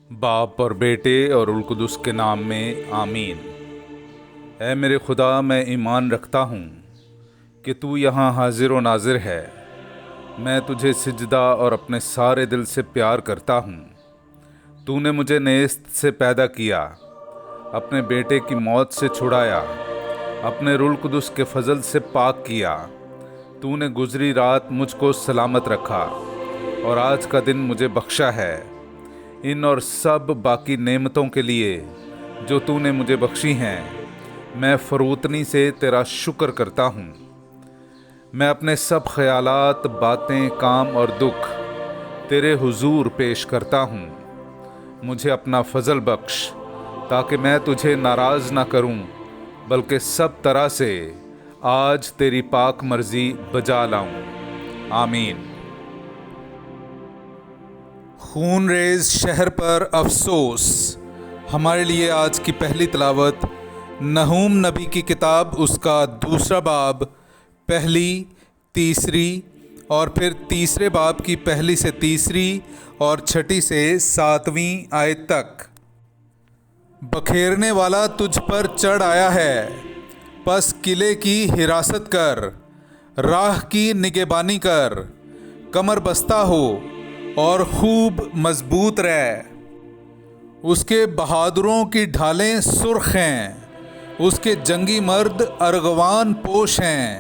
باپ اور بیٹے اور روح القدس کے نام میں آمین۔ اے میرے خدا، میں ایمان رکھتا ہوں کہ تو یہاں حاضر و ناظر ہے۔ میں تجھے سجدہ اور اپنے سارے دل سے پیار کرتا ہوں۔ تو نے مجھے نیست سے پیدا کیا، اپنے بیٹے کی موت سے چھڑایا، اپنے روح القدس کے فضل سے پاک کیا۔ تو نے گزری رات مجھ کو سلامت رکھا اور آج کا دن مجھے بخشا ہے۔ ان اور سب باقی نعمتوں کے لیے جو تو نے مجھے بخشی ہیں، میں فروتنی سے تیرا شکر کرتا ہوں۔ میں اپنے سب خیالات، باتیں، کام اور دکھ تیرے حضور پیش کرتا ہوں۔ مجھے اپنا فضل بخش تاکہ میں تجھے ناراض نہ کروں، بلکہ سب طرح سے آج تیری پاک مرضی بجا لاؤں۔ آمین۔ خون ریز شہر پر افسوس۔ ہمارے لیے آج کی پہلی تلاوت نحوم نبی کی کتاب، اس کا 2 باب، پہلی، تیسری اور پھر تیسرے باب کی پہلی سے تیسری اور چھٹی سے 7ویں آیت تک۔ بکھیرنے والا تجھ پر چڑھ آیا ہے، پس قلعے کی حراست کر، راہ کی نگہبانی کر، کمر بستہ ہو اور خوب مضبوط رہ۔ اس کے بہادروں کی ڈھالیں سرخ ہیں، اس کے جنگی مرد ارغوان پوش ہیں۔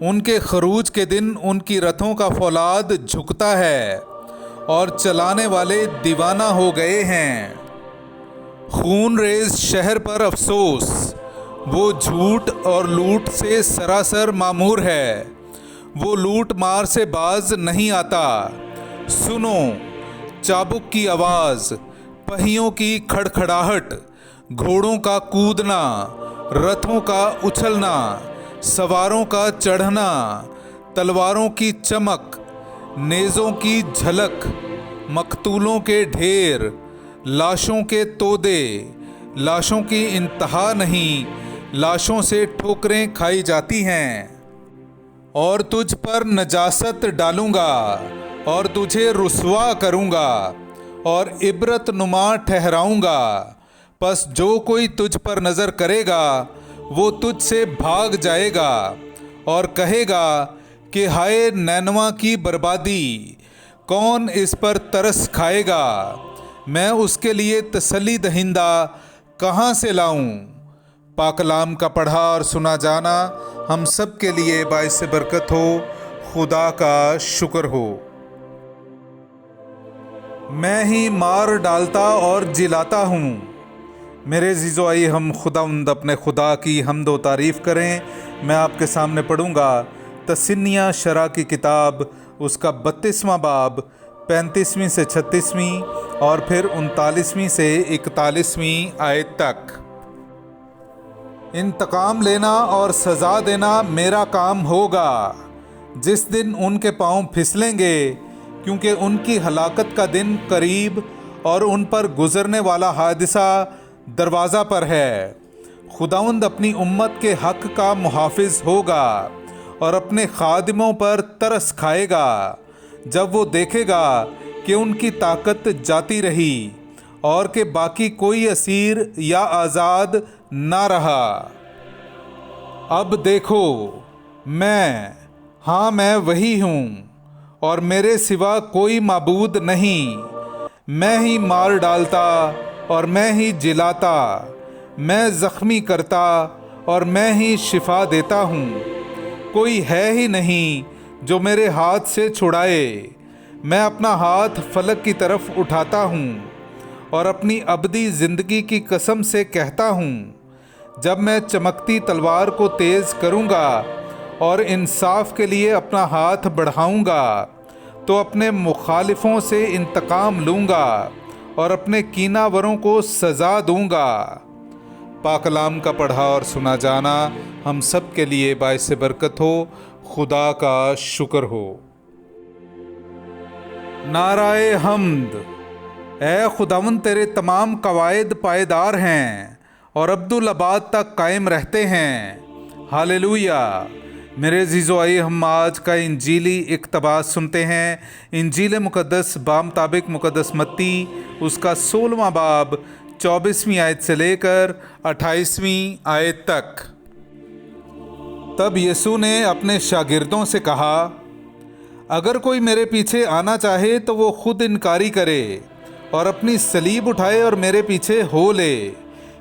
ان کے خروج کے دن ان کی رتھوں کا فولاد جھکتا ہے اور چلانے والے دیوانہ ہو گئے ہیں۔ خون ریز شہر پر افسوس، وہ جھوٹ اور لوٹ سے سراسر معمور ہے، وہ لوٹ مار سے باز نہیں آتا۔ سنو چابک کی آواز، پہیوں کی کھڑکھڑاہٹ، گھوڑوں کا کودنا، رتھوں کا اچھلنا، سواروں کا چڑھنا، تلواروں کی چمک، نیزوں کی جھلک، مقتولوں کے ڈھیر، لاشوں کے تودے، لاشوں کی انتہا نہیں، لاشوں سے ٹھوکریں کھائی جاتی ہیں۔ اور تجھ پر نجاست ڈالوں گا اور تجھے رسوا کروں گا اور عبرت نما ٹھہراؤں گا۔ پس جو کوئی تجھ پر نظر کرے گا وہ تجھ سے بھاگ جائے گا اور کہے گا کہ ہائے نینوا کی بربادی، کون اس پر ترس کھائے گا؟ میں اس کے لیے تسلی دہندہ کہاں سے لاؤں؟ پاک کلام کا پڑھا اور سنا جانا ہم سب کے لیے باعث برکت ہو۔ خدا کا شکر ہو۔ میں ہی مار ڈالتا اور جلاتا ہوں۔ میرے عزیزو، آئیے ہم خداوند اپنے خدا کی حمد و تعریف کریں۔ میں آپ کے سامنے پڑھوں گا تثنیہ شرح کی کتاب، اس کا 32واں باب، 35ویں سے 36ویں اور پھر 39ویں سے 41ویں آیت تک۔ انتقام لینا اور سزا دینا میرا کام ہوگا، جس دن ان کے پاؤں پھسلیں گے، کیونکہ ان کی ہلاکت کا دن قریب اور ان پر گزرنے والا حادثہ دروازہ پر ہے۔ خداوند اپنی امت کے حق کا محافظ ہوگا اور اپنے خادموں پر ترس کھائے گا جب وہ دیکھے گا کہ ان کی طاقت جاتی رہی اور کہ باقی کوئی اسیر یا آزاد نہ رہا۔ اب دیکھو، میں وہی ہوں اور میرے سوا کوئی معبود نہیں۔ میں ہی مار ڈالتا اور میں ہی جلاتا، میں زخمی کرتا اور میں ہی شفا دیتا ہوں۔ کوئی ہے ہی نہیں جو میرے ہاتھ سے چھڑائے۔ میں اپنا ہاتھ فلک کی طرف اٹھاتا ہوں اور اپنی ابدی زندگی کی قسم سے کہتا ہوں، جب میں چمکتی تلوار کو تیز کروں گا اور انصاف کے لیے اپنا ہاتھ بڑھاؤں گا تو اپنے مخالفوں سے انتقام لوں گا اور اپنے کینہ وروں کو سزا دوں گا۔ پاک کلام کا پڑھا اور سنا جانا ہم سب کے لیے باعث برکت ہو۔ خدا کا شکر ہو۔ نعرہ حمد۔ اے خداوند، تیرے تمام قواعد پائیدار ہیں اور ابدالآباد تک قائم رہتے ہیں۔ ہاللویا۔ میرے عزیزو، آئیے ہم آج کا انجیلی اقتباس سنتے ہیں۔ انجیل مقدس بامطابق مقدس متی، اس کا 16واں باب 24ویں آیت سے لے کر 28ویں آیت تک۔ تب یسوع نے اپنے شاگردوں سے کہا، اگر کوئی میرے پیچھے آنا چاہے تو وہ خود انکاری کرے اور اپنی صلیب اٹھائے اور میرے پیچھے ہو لے،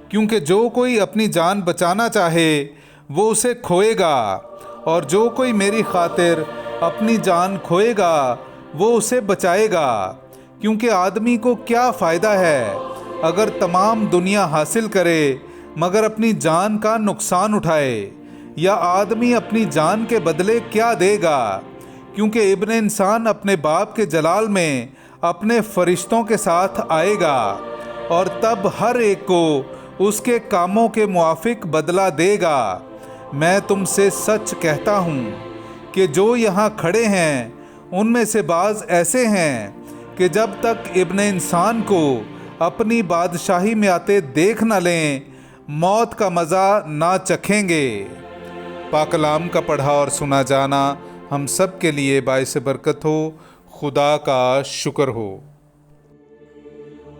کیونکہ جو کوئی اپنی جان بچانا چاہے وہ اسے کھوئے گا، اور جو کوئی میری خاطر اپنی جان کھوئے گا وہ اسے بچائے گا۔ کیونکہ آدمی کو کیا فائدہ ہے اگر تمام دنیا حاصل کرے مگر اپنی جان کا نقصان اٹھائے؟ یا آدمی اپنی جان کے بدلے کیا دے گا؟ کیونکہ ابن انسان اپنے باپ کے جلال میں اپنے فرشتوں کے ساتھ آئے گا، اور تب ہر ایک کو اس کے کاموں کے موافق بدلہ دے گا۔ میں تم سے سچ کہتا ہوں کہ جو یہاں کھڑے ہیں ان میں سے بعض ایسے ہیں کہ جب تک ابن انسان کو اپنی بادشاہی میں آتے دیکھ نہ لیں، موت کا مزہ نہ چکھیں گے۔ پاک کلام کا پڑھا اور سنا جانا ہم سب کے لیے باعث برکت ہو۔ خدا کا شکر ہو۔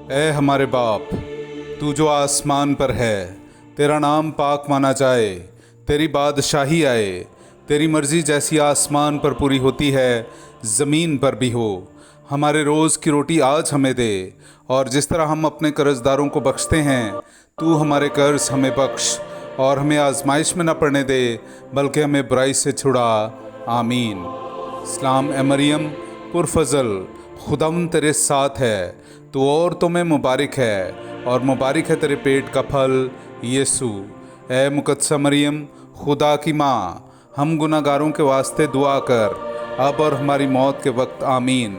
اے ہمارے باپ، تو جو آسمان پر ہے، تیرا نام پاک مانا جائے، تیری بادشاہی آئے، تیری مرضی جیسی آسمان پر پوری ہوتی ہے زمین پر بھی ہو۔ ہمارے روز کی روٹی آج ہمیں دے، اور جس طرح ہم اپنے قرض داروں کو بخشتے ہیں تو ہمارے قرض ہمیں بخش، اور ہمیں آزمائش میں نہ پڑنے دے بلکہ ہمیں برائی سے چھڑا۔ آمین۔ سلام اے مریم پرفضل، خداوند تیرے ساتھ ہے، تو عورتوں میں مبارک ہے، اور مبارک ہے تیرے پیٹ کا پھل یسوع۔ اے مقدسہ مریم، خدا کی ماں، ہم گناہ گاروں کے واسطے دعا کر، اب اور ہماری موت کے وقت۔ آمین۔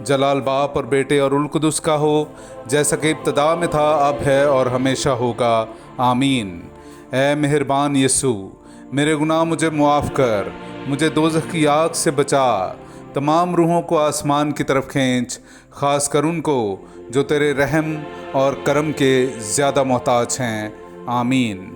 جلال باپ اور بیٹے اور روح القدس کا ہو، جیسا کہ ابتدا میں تھا، اب ہے اور ہمیشہ ہوگا۔ آمین۔ اے مہربان یسوع، میرے گناہ مجھے معاف کر، مجھے دوزخ کی آگ سے بچا، تمام روحوں کو آسمان کی طرف کھینچ، خاص کر ان کو جو تیرے رحم اور کرم کے زیادہ محتاج ہیں۔ آمین۔